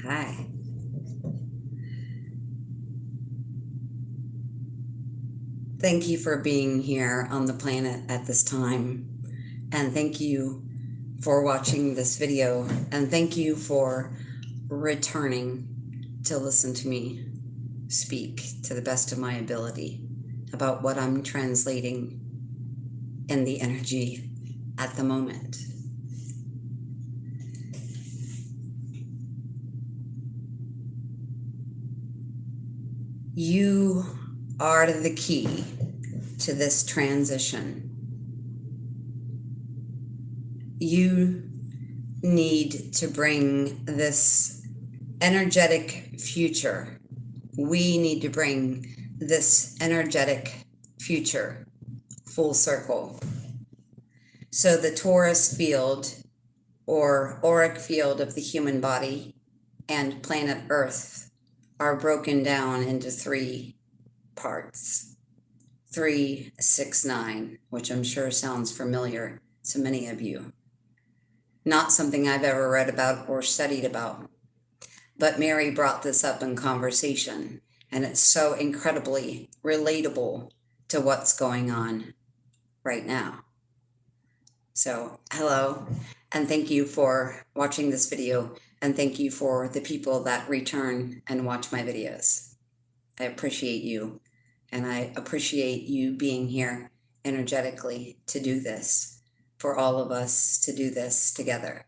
Hi. Thank you for being here on the planet at this time. And thank you for watching this video. And thank you for returning to listen to me speak to the best of my ability about what I'm translating in the energy at the moment. You are the key to this transition. You need to bring this energetic future. We need to bring this energetic future full circle. So the torus field or auric field of the human body and planet Earth are broken down into three parts. 3, 6, 9, which I'm sure sounds familiar to many of you. Not something I've ever read about or studied about, but Mary brought this up in conversation, and it's so incredibly relatable to what's going on right now. So, hello, and thank you for watching this video, and thank you for the people that return and watch my videos. I appreciate you, and I appreciate you being here energetically to do this, for all of us to do this together.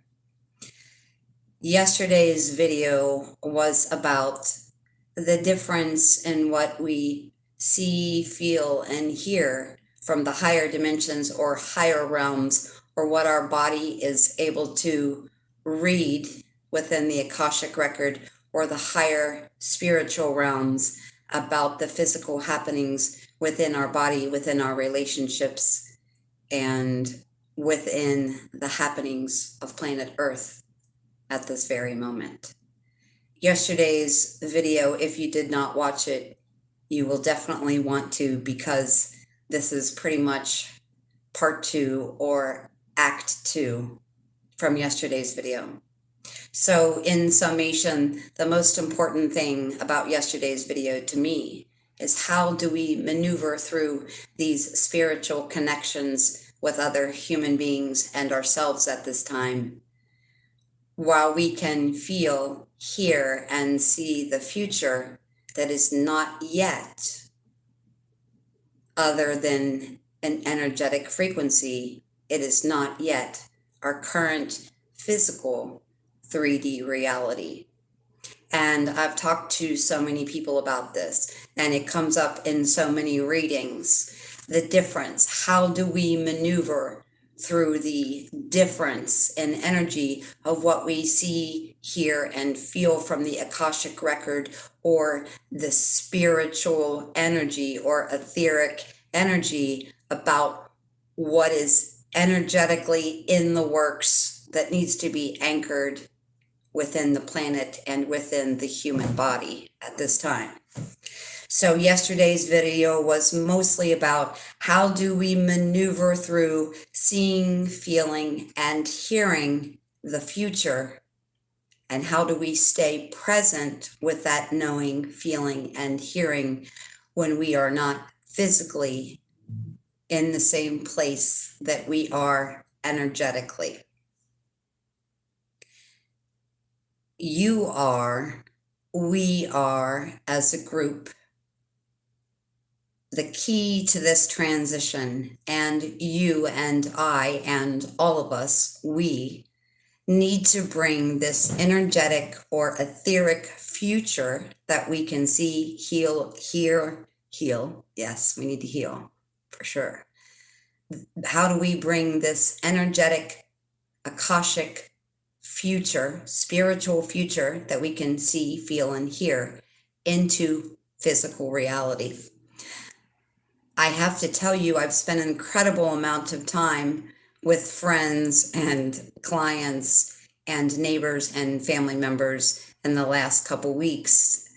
Yesterday's video was about the difference in what we see, feel, and hear from the higher dimensions or higher realms, or what our body is able to read within the Akashic record or the higher spiritual realms about the physical happenings within our body, within our relationships, and within the happenings of planet Earth at this very moment. Yesterday's video, if you did not watch it, you will definitely want to, because this is pretty much part 2 or act 2 from yesterday's video. So in summation, the most important thing about yesterday's video to me is how do we maneuver through these spiritual connections with other human beings and ourselves at this time, while we can feel, hear, and see the future that is not yet other than an energetic frequency. It is not yet our current physical 3D reality. And I've talked to so many people about this, and it comes up in so many readings. The difference, how do we maneuver through the difference in energy of what we see, hear, and feel from the Akashic record, or the spiritual energy or etheric energy about what is energetically in the works that needs to be anchored within the planet and within the human body at this time. So yesterday's video was mostly about how do we maneuver through seeing, feeling, and hearing the future, and how do we stay present with that knowing, feeling, and hearing when we are not physically in the same place that we are energetically. You are, we are, as a group, the key to this transition, and you and I and all of us, we need to bring this energetic or etheric future that we can see, heal, hear, heal. Yes, we need to heal for sure. How do we bring this energetic, Akashic future, spiritual future that we can see, feel, and hear into physical reality? I have to tell you, I've spent an incredible amount of time with friends and clients and neighbors and family members in the last couple weeks,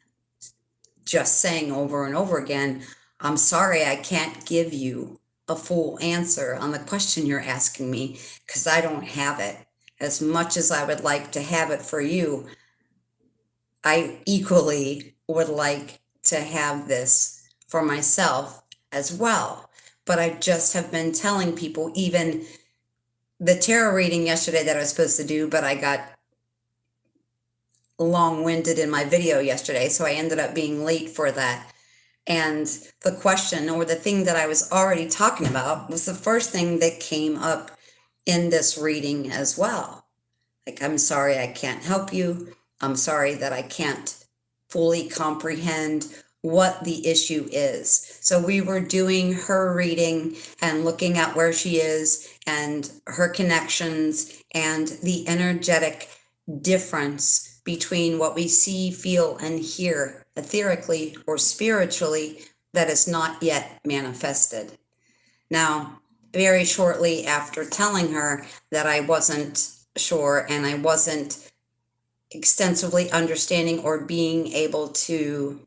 just saying over and over again, I'm sorry, I can't give you a full answer on the question you're asking me, because I don't have it. As much as I would like to have it for you, I equally would like to have this for myself as well. But I just have been telling people, even the tarot reading yesterday that I was supposed to do, but I got long-winded in my video yesterday, so I ended up being late for that. And the question, or the thing that I was already talking about, was the first thing that came up in this reading as well. Like, I'm sorry I can't help you. I'm sorry that I can't fully comprehend what the issue is. So we were doing her reading and looking at where she is and her connections and the energetic difference between what we see, feel, and hear etherically or spiritually that is not yet manifested. Now, very shortly after telling her that I wasn't sure and I wasn't extensively understanding or being able to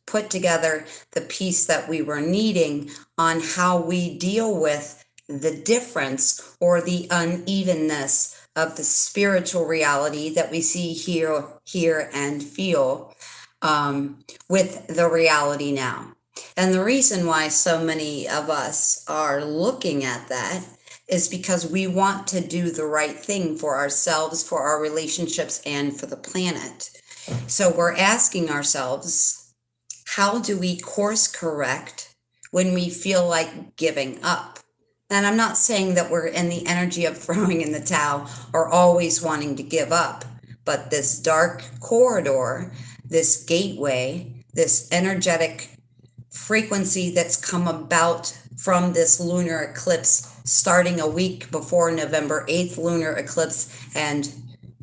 put together the piece that we were needing on how we deal with the difference or the unevenness of the spiritual reality that we see, hear and feel with the reality now. And the reason why so many of us are looking at that is because we want to do the right thing for ourselves, for our relationships, and for the planet. So we're asking ourselves, how do we course correct when we feel like giving up? And I'm not saying that we're in the energy of throwing in the towel or always wanting to give up, but this dark corridor, this gateway, this energetic frequency that's come about from this lunar eclipse starting a week before November 8th lunar eclipse and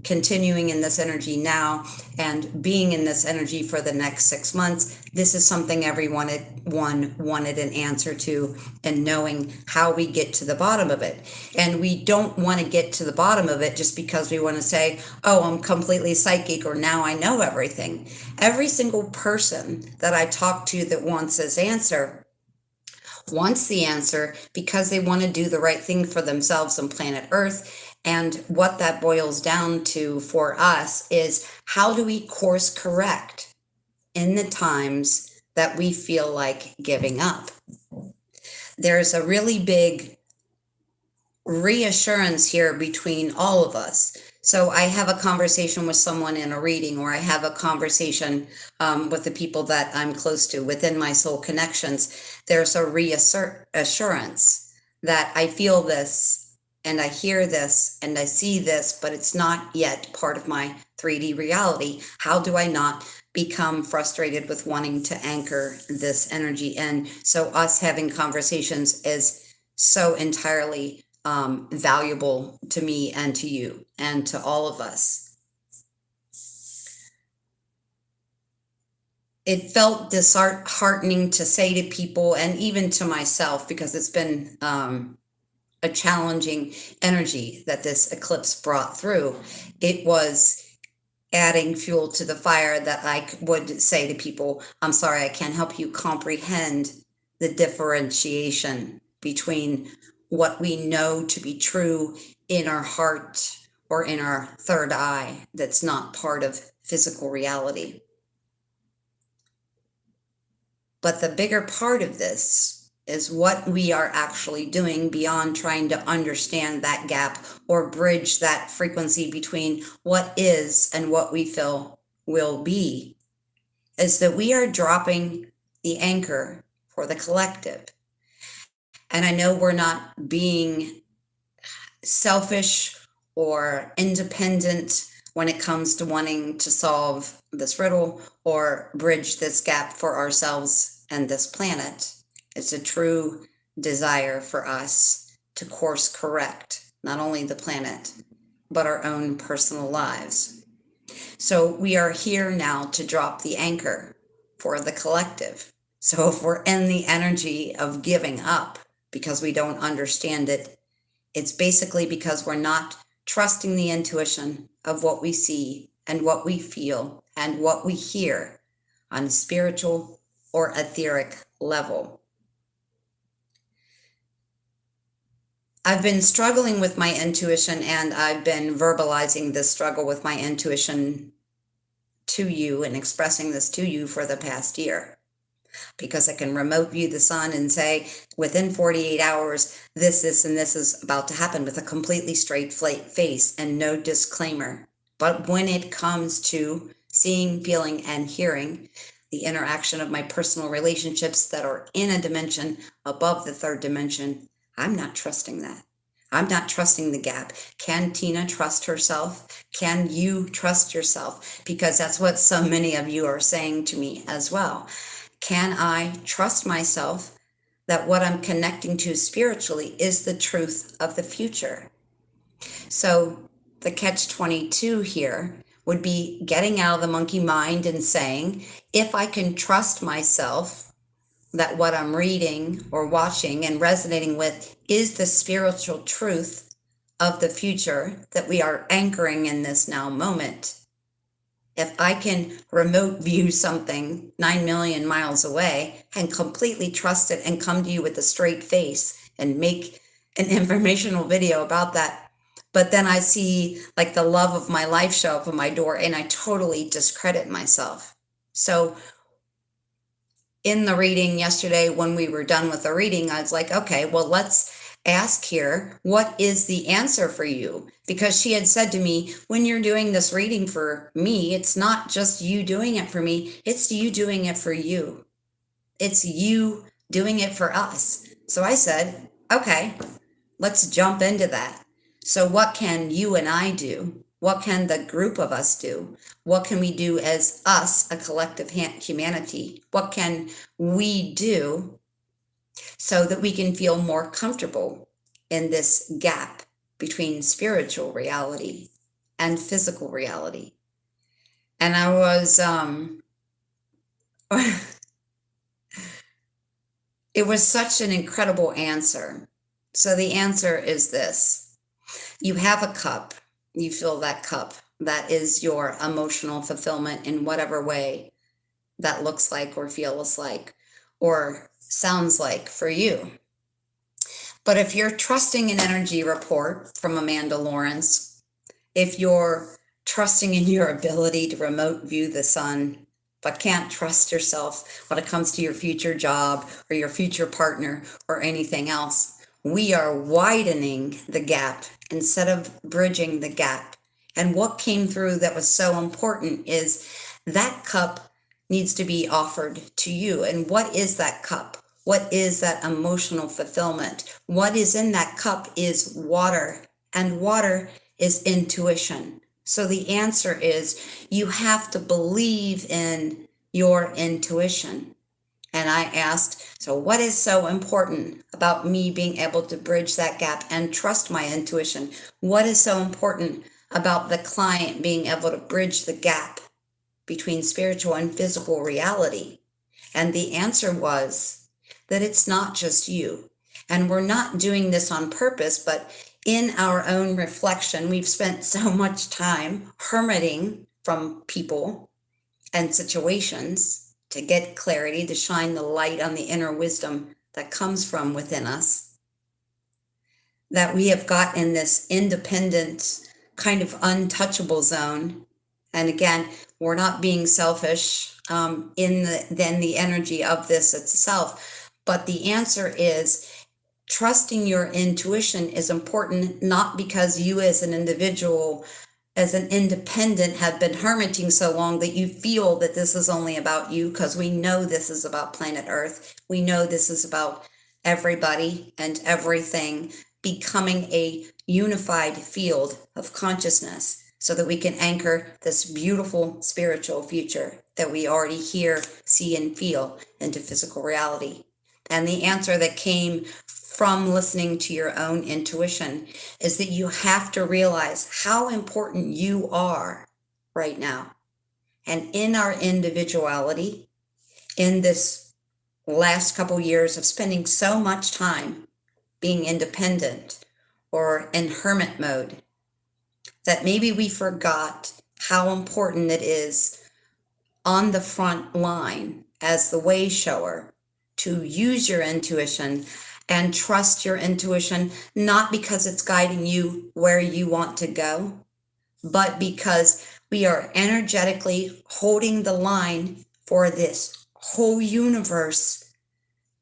continuing in this energy now and being in this energy for the next 6 months. This is something everyone wanted an answer to, and knowing how we get to the bottom of it. And we don't want to get to the bottom of it just because we want to say, oh, I'm completely psychic, or now I know everything. Every single person that I talk to that wants this answer wants the answer because they want to do the right thing for themselves and planet Earth. And what that boils down to for us is, how do we course correct in the times that we feel like giving up? There's a really big reassurance here between all of us. So I have a conversation with someone in a reading, or I have a conversation with the people that I'm close to within my soul connections. There's a reassurance that I feel this and I hear this and I see this, but it's not yet part of my 3D reality. How do I not become frustrated with wanting to anchor this energy in? So us having conversations is so entirely valuable to me and to you and to all of us. It felt disheartening to say to people, and even to myself, because it's been a challenging energy that this eclipse brought through. It was adding fuel to the fire that I would say to people, I'm sorry, I can't help you comprehend the differentiation between what we know to be true in our heart or in our third eye that's not part of physical reality. But the bigger part of this is what we are actually doing beyond trying to understand that gap or bridge that frequency between what is and what we feel will be, is that we are dropping the anchor for the collective. And I know we're not being selfish or independent when it comes to wanting to solve this riddle or bridge this gap for ourselves and this planet. It's a true desire for us to course correct not only the planet, but our own personal lives. So we are here now to drop the anchor for the collective. So if we're in the energy of giving up because we don't understand it, it's basically because we're not trusting the intuition of what we see and what we feel and what we hear on a spiritual or etheric level. I've been struggling with my intuition, and I've been verbalizing this struggle with my intuition to you and expressing this to you for the past year. Because I can remote view the sun and say, within 48 hours, this, and this is about to happen with a completely straight face and no disclaimer. But when it comes to seeing, feeling, and hearing, the interaction of my personal relationships that are in a dimension above the third dimension, I'm not trusting that. I'm not trusting the gap. Can Tina trust herself? Can you trust yourself? Because that's what so many of you are saying to me as well. Can I trust myself that what I'm connecting to spiritually is the truth of the future? So the catch-22 here would be getting out of the monkey mind and saying, if I can trust myself that what I'm reading or watching and resonating with is the spiritual truth of the future that we are anchoring in this now moment. If I can remote view something 9 million miles away and completely trust it and come to you with a straight face and make an informational video about that, but then I see like the love of my life show up at my door and I totally discredit myself. So in the reading yesterday, when we were done with the reading, I was like, okay, well, let's ask here, what is the answer for you? Because she had said to me, when you're doing this reading for me, it's not just you doing it for me, it's you doing it for you. It's you doing it for us. So I said, okay, let's jump into that. So what can you and I do? What can the group of us do? What can we do as us, a collective humanity? What can we do so that we can feel more comfortable in this gap between spiritual reality and physical reality? And I was, it was such an incredible answer. So the answer is this. You have a cup, you fill that cup. That is your emotional fulfillment in whatever way that looks like or feels like or sounds like for you. But if you're trusting an energy report from Amanda Lawrence, if you're trusting in your ability to remote view the sun, but can't trust yourself when it comes to your future job or your future partner or anything else, we are widening the gap instead of bridging the gap. And what came through that was so important is that cup needs to be offered to you. And what is that cup? What is that emotional fulfillment? What is in that cup is water, and water is intuition. So the answer is you have to believe in your intuition. And I asked, so what is so important about me being able to bridge that gap and trust my intuition? What is so important about the client being able to bridge the gap between spiritual and physical reality? And the answer was that it's not just you. And we're not doing this on purpose, but in our own reflection, we've spent so much time hermiting from people and situations to get clarity, to shine the light on the inner wisdom that comes from within us, that we have got in this independent kind of untouchable zone. And again, we're not being selfish in the energy of this itself, but the answer is trusting your intuition is important, not because you as an individual, as an independent, have been hermiting so long that you feel that this is only about you, because we know this is about planet Earth. We know this is about everybody and everything becoming a unified field of consciousness so that we can anchor this beautiful spiritual future that we already hear, see, and feel into physical reality. And the answer that came from listening to your own intuition is that you have to realize how important you are right now. And in our individuality, in this last couple years of spending so much time being independent or in hermit mode, that maybe we forgot how important it is on the front line as the way shower to use your intuition and trust your intuition, not because it's guiding you where you want to go, but because We are energetically holding the line for this whole universe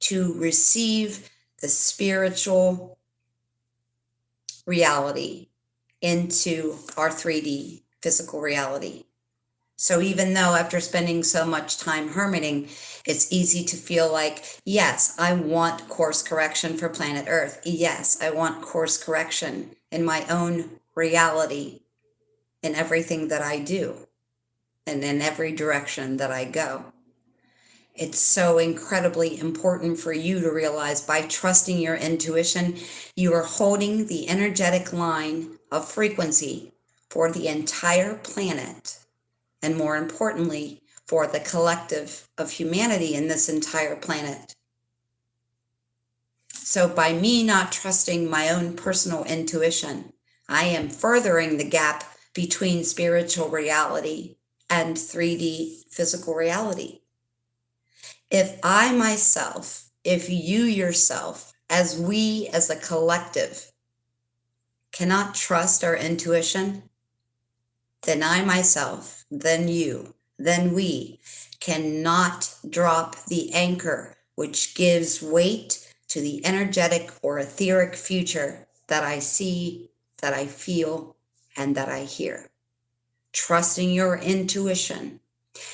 to receive the spiritual reality into our 3D physical reality. So even though after spending so much time hermiting, it's easy to feel like, yes, I want course correction for planet Earth. Yes, I want course correction in my own reality, in everything that I do, and in every direction that I go. It's so incredibly important for you to realize by trusting your intuition, you are holding the energetic line of frequency for the entire planet, and more importantly, for the collective of humanity in this entire planet. So by me not trusting my own personal intuition, I am furthering the gap between spiritual reality and 3D physical reality. If I myself, if you yourself, as we as a collective cannot trust our intuition, then I myself, then you, then we cannot drop the anchor which gives weight to the energetic or etheric future that I see, that I feel, and that I hear. Trusting your intuition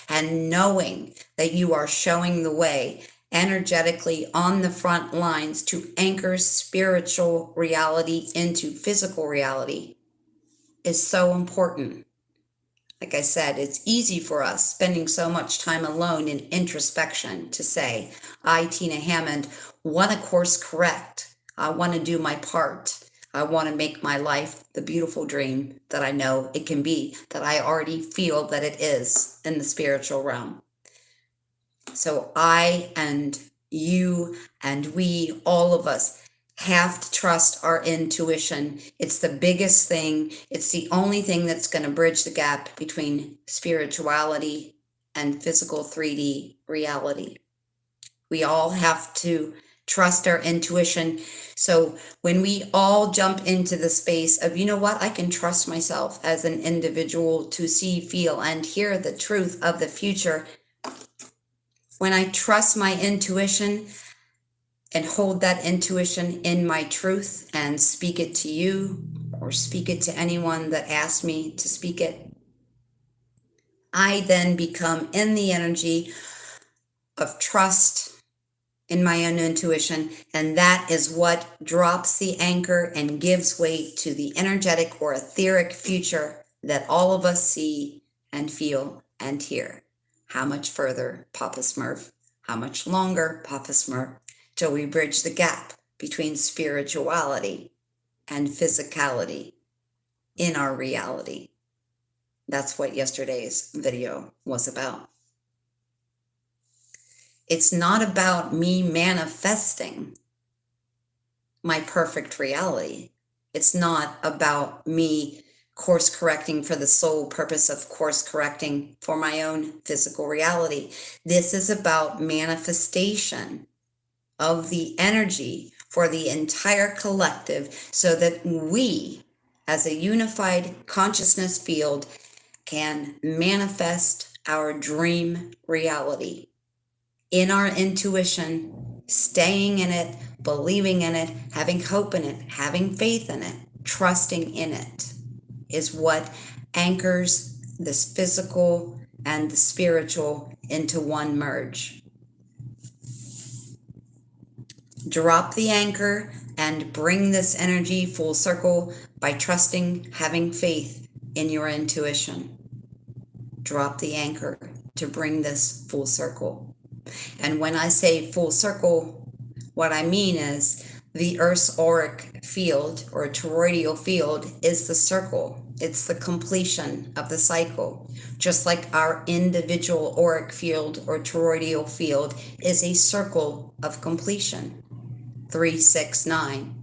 and knowing that you are showing the way energetically on the front lines to anchor spiritual reality into physical reality is so important. Like I said, it's easy for us spending so much time alone in introspection to say, I, Tina Hammond, want to course correct. I want to do my part. I want to make my life the beautiful dream that I know it can be, that I already feel that it is in the spiritual realm. So I and you and we, all of us, have to trust our intuition. It's the biggest thing. It's the only thing that's going to bridge the gap between spirituality and physical 3D reality. We all have to trust our intuition. So when we all jump into the space of, you know what, I can trust myself as an individual to see, feel, and hear the truth of the future. When I trust my intuition and hold that intuition in my truth and speak it to you or speak it to anyone that asks me to speak it, I then become in the energy of trust in my own intuition, and that is what drops the anchor and gives weight to the energetic or etheric future that all of us see and feel and hear. How much further, Papa Smurf? How much longer, Papa Smurf, till we bridge the gap between spirituality and physicality in our reality? That's what yesterday's video was about. It's not about me manifesting my perfect reality. It's not about me course correcting for the sole purpose of course correcting for my own physical reality. This is about manifestation of the energy for the entire collective so that we, as a unified consciousness field, can manifest our dream reality in our intuition, staying in it, believing in it, having hope in it, having faith in it, trusting in it, is what anchors this physical and the spiritual into one merge. Drop the anchor and bring this energy full circle by trusting, having faith in your intuition. Drop the anchor to bring this full circle. And when I say full circle, what I mean is the Earth's auric field or toroidal field is the circle. It's the completion of the cycle. Just like our individual auric field or toroidal field is a circle of completion. 369.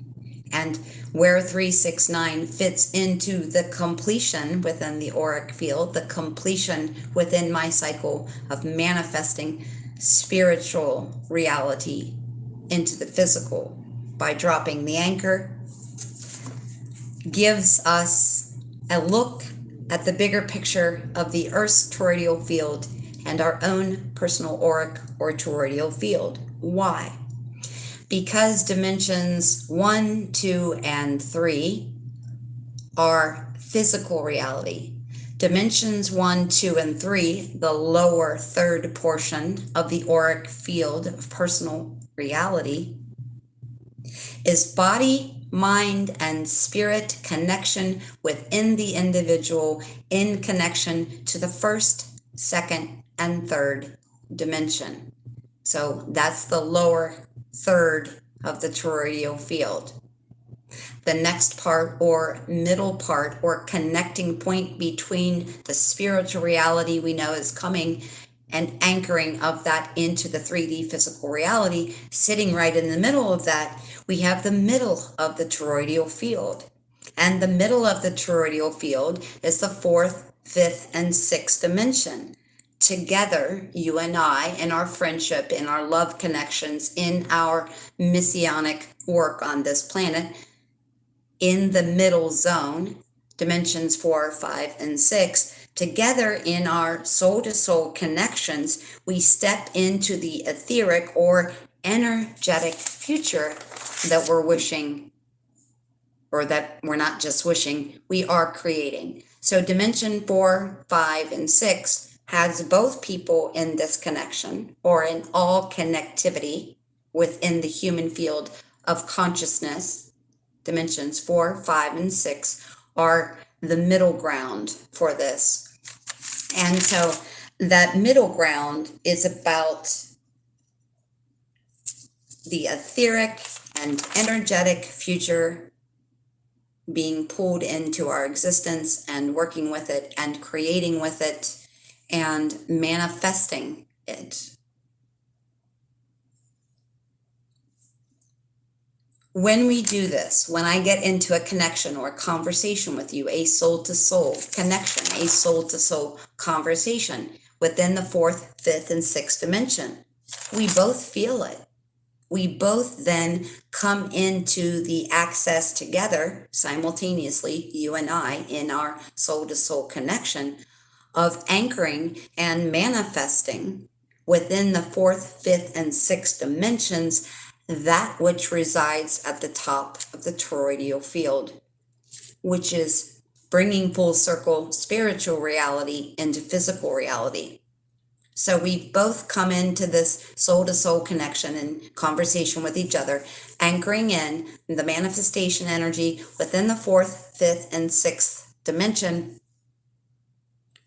And where 369 fits into the completion within the auric field, the completion within my cycle of manifesting spiritual reality into the physical by dropping the anchor, gives us a look at the bigger picture of the Earth's toroidal field and our own personal auric or toroidal field. Why? Because dimensions 1, 2, and 3 are physical reality. Dimensions 1, 2, and 3, the lower third portion of the auric field of personal reality, is body, mind, and spirit connection within the individual in connection to the first, second, and third dimension. So that's the lower third of the toroidal field. The next part or middle part or connecting point between the spiritual reality we know is coming and anchoring of that into the 3D physical reality, sitting right in the middle of that, we have the middle of the toroidal field. And the middle of the toroidal field is the fourth, fifth, and sixth dimension. Together, you and I, in our friendship, in our love connections, in our messianic work on this planet, in the middle zone, dimensions 4, 5, and 6, together in our soul-to-soul connections, we step into the etheric or energetic future that we're wishing, or that we're not just wishing, we are creating. So dimension 4, 5, and 6 has both people in this connection, or in all connectivity within the human field of consciousness. Dimensions 4, 5, and 6 are the middle ground for this. And so that middle ground is about the etheric and energetic future being pulled into our existence and working with it and creating with it and manifesting it. When we do this, when I get into a connection or a conversation with you, a soul-to-soul connection, a soul-to-soul conversation within the fourth, fifth, and sixth dimension, we both feel it. We both then come into the access together simultaneously, you and I, in our soul-to-soul connection of anchoring and manifesting within the fourth, fifth, and sixth dimensions that which resides at the top of the toroidal field, which is bringing full circle spiritual reality into physical reality. So we've both come into this soul-to-soul connection and conversation with each other, anchoring in the manifestation energy within the fourth, fifth, and sixth dimension,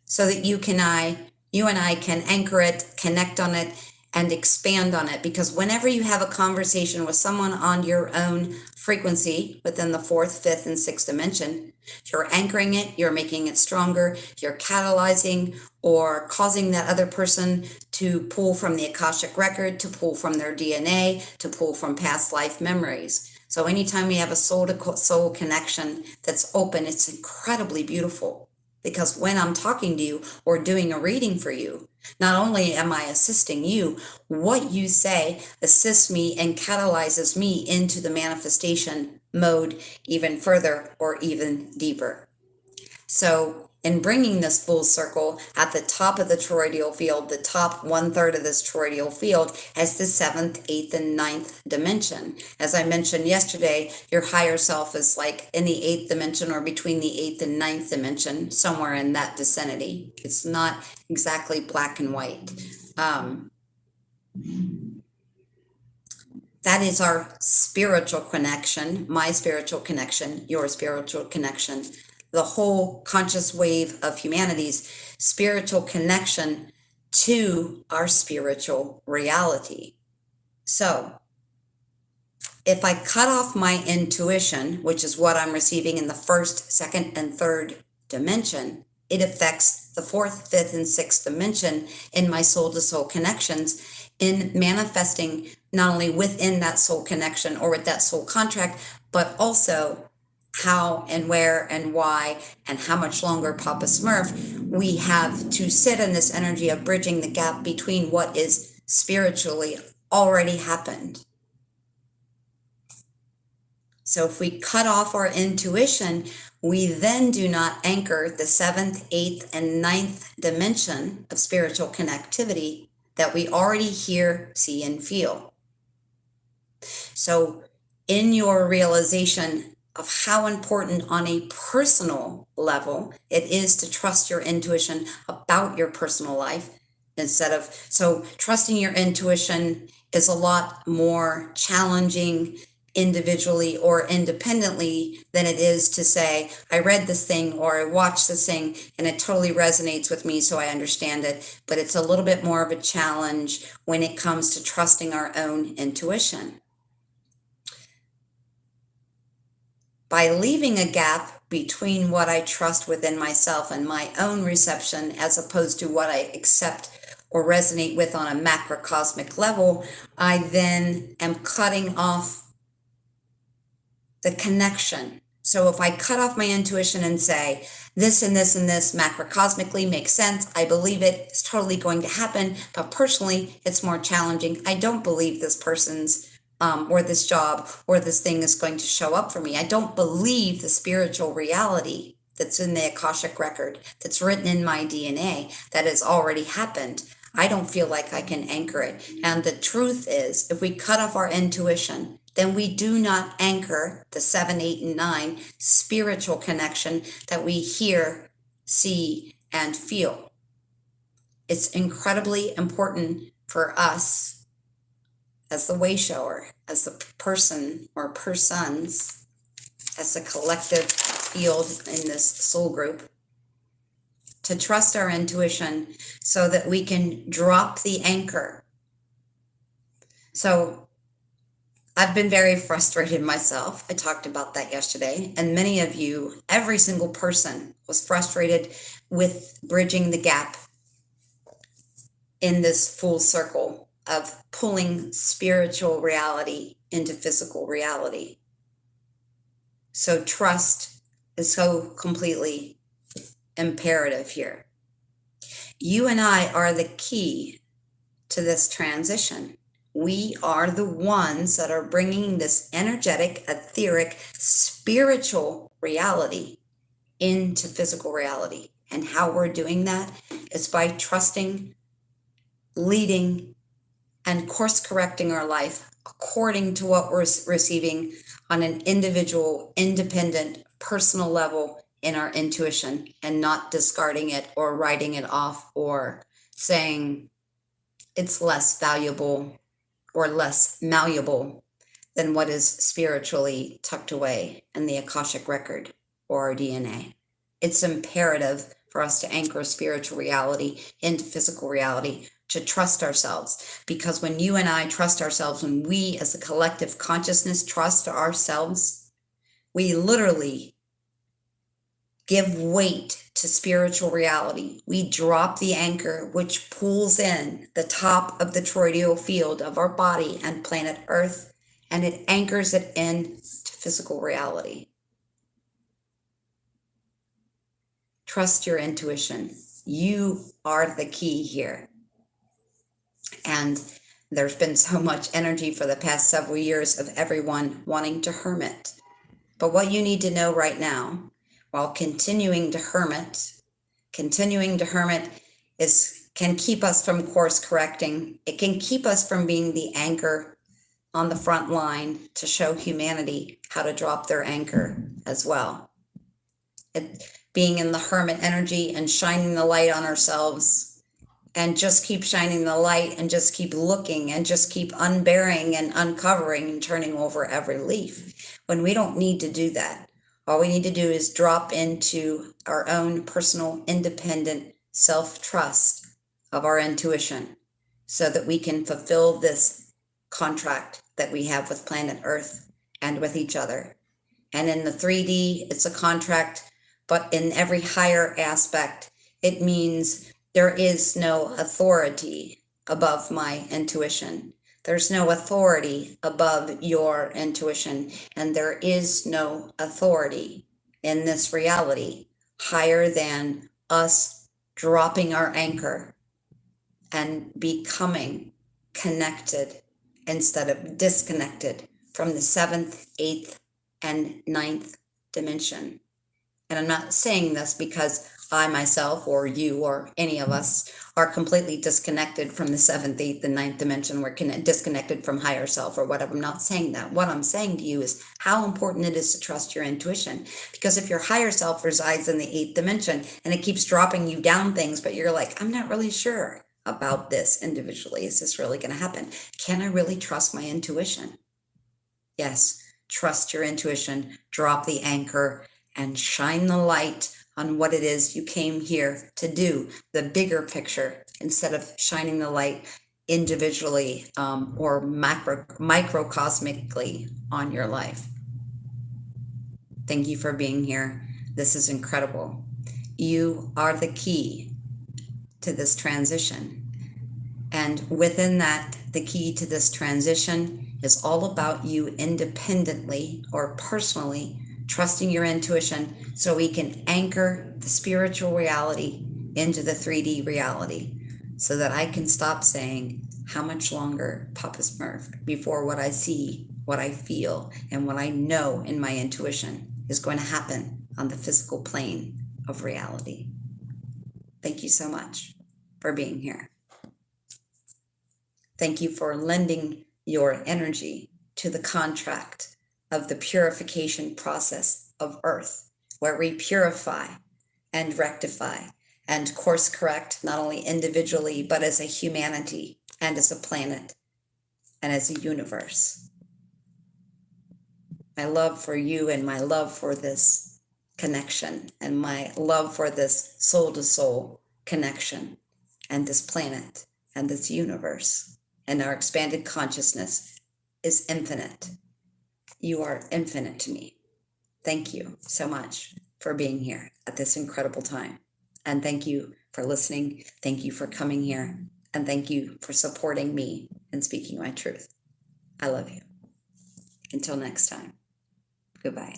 so that you and I can anchor it, connect on it, and expand on it. Because whenever you have a conversation with someone on your own frequency within the fourth, fifth, and sixth dimension, you're anchoring it, you're making it stronger, you're catalyzing or causing that other person to pull from the Akashic record, to pull from their DNA, to pull from past life memories. So anytime we have a soul-to-soul connection that's open, it's incredibly beautiful. Because when I'm talking to you or doing a reading for you, not only am I assisting you, what you say assists me and catalyzes me into the manifestation mode even further or even deeper. So in bringing this full circle at the top of the toroidal field, the top 1/3 of this toroidal field has the 7th, 8th, and 9th dimension. As I mentioned yesterday, your higher self is like in the 8th dimension or between the 8th and 9th dimension, somewhere in that vicinity. It's not exactly black and white. That is our spiritual connection, my spiritual connection, your spiritual connection, the whole conscious wave of humanity's spiritual connection to our spiritual reality. So if I cut off my intuition, which is what I'm receiving in the first, second, and third dimension, it affects the fourth, fifth, and sixth dimension in my soul-to-soul connections in manifesting not only within that soul connection or with that soul contract, but also how and where and why and how much longer Papa Smurf we have to sit in this energy of bridging the gap between what is spiritually already happened. So if we cut off our intuition, we then do not anchor the 7th, 8th, and 9th dimension of spiritual connectivity that we already hear, see, and feel. So in your realization of how important on a personal level it is to trust your intuition about your personal life, so trusting your intuition is a lot more challenging individually or independently than it is to say, I read this thing or I watched this thing and it totally resonates with me, so I understand it. But it's a little bit more of a challenge when it comes to trusting our own intuition. By leaving a gap between what I trust within myself and my own reception, as opposed to what I accept or resonate with on a macrocosmic level, I then am cutting off the connection. So if I cut off my intuition and say, this and this and this macrocosmically makes sense, I believe it, it's totally going to happen, but personally, it's more challenging. I don't believe this person's or this job or this thing is going to show up for me. I don't believe the spiritual reality that's in the Akashic record, that's written in my DNA, that has already happened. I don't feel like I can anchor it. And the truth is, if we cut off our intuition, then we do not anchor the 7, 8, and 9 spiritual connection that we hear, see, and feel. It's incredibly important for us as the way shower, as the person or persons, as a collective field in this soul group, to trust our intuition so that we can drop the anchor. So I've been very frustrated myself. I talked about that yesterday. And many of you, every single person was frustrated with bridging the gap in this full circle of pulling spiritual reality into physical reality. So trust is so completely imperative here. You and I are the key to this transition. We are the ones that are bringing this energetic, etheric, spiritual reality into physical reality. And how we're doing that is by trusting, leading, and course correcting our life according to what we're receiving on an individual, independent, personal level in our intuition, and not discarding it or writing it off or saying it's less valuable or less malleable than what is spiritually tucked away in the Akashic record or our DNA. It's imperative for us to anchor spiritual reality into physical reality, to trust ourselves. Because when you and I trust ourselves, when we as a collective consciousness trust ourselves, we literally give weight to spiritual reality. We drop the anchor, which pulls in the top of the toroidal field of our body and planet Earth, and it anchors it in to physical reality. Trust your intuition. You are the key here. And there's been so much energy for the past several years of everyone wanting to hermit. But what you need to know right now, while continuing to hermit can keep us from course correcting. It can keep us from being the anchor on the front line to show humanity how to drop their anchor as well. Being in the hermit energy and shining the light on ourselves, and just keep shining the light and just keep looking and just keep unbearing and uncovering and turning over every leaf, when we don't need to do that. All we need to do is drop into our own personal, independent self-trust of our intuition so that we can fulfill this contract that we have with planet Earth and with each other. And in the 3D, it's a contract, but in every higher aspect, it means there is no authority above my intuition. There's no authority above your intuition, and there is no authority in this reality higher than us dropping our anchor and becoming connected instead of disconnected from the 7th, 8th, and 9th dimension. And I'm not saying this because I myself or you or any of us are completely disconnected from the seventh, eighth, and ninth dimension. We're disconnected from higher self or whatever. I'm not saying that. What I'm saying to you is how important it is to trust your intuition. Because if your higher self resides in the eighth dimension and it keeps dropping you down things, but you're like, I'm not really sure about this individually. Is this really going to happen? Can I really trust my intuition? Yes, trust your intuition, drop the anchor, and shine the light on what it is you came here to do, the bigger picture, instead of shining the light individually or microcosmically on your life. Thank you for being here. This is incredible. You are the key to this transition. And within that, the key to this transition is all about you independently or personally trusting your intuition so we can anchor the spiritual reality into the 3D reality so that I can stop saying, how much longer, Papa Smurf, before what I see, what I feel, and what I know in my intuition is going to happen on the physical plane of reality. Thank you so much for being here. Thank you for lending your energy to the contract of the purification process of Earth, where we purify and rectify and course correct, not only individually, but as a humanity and as a planet and as a universe. My love for you and my love for this connection and my love for this soul-to-soul connection and this planet and this universe and our expanded consciousness is infinite. You are infinite to me. Thank you so much for being here at this incredible time. And thank you for listening. Thank you for coming here. And thank you for supporting me and speaking my truth. I love you. Until next time, goodbye.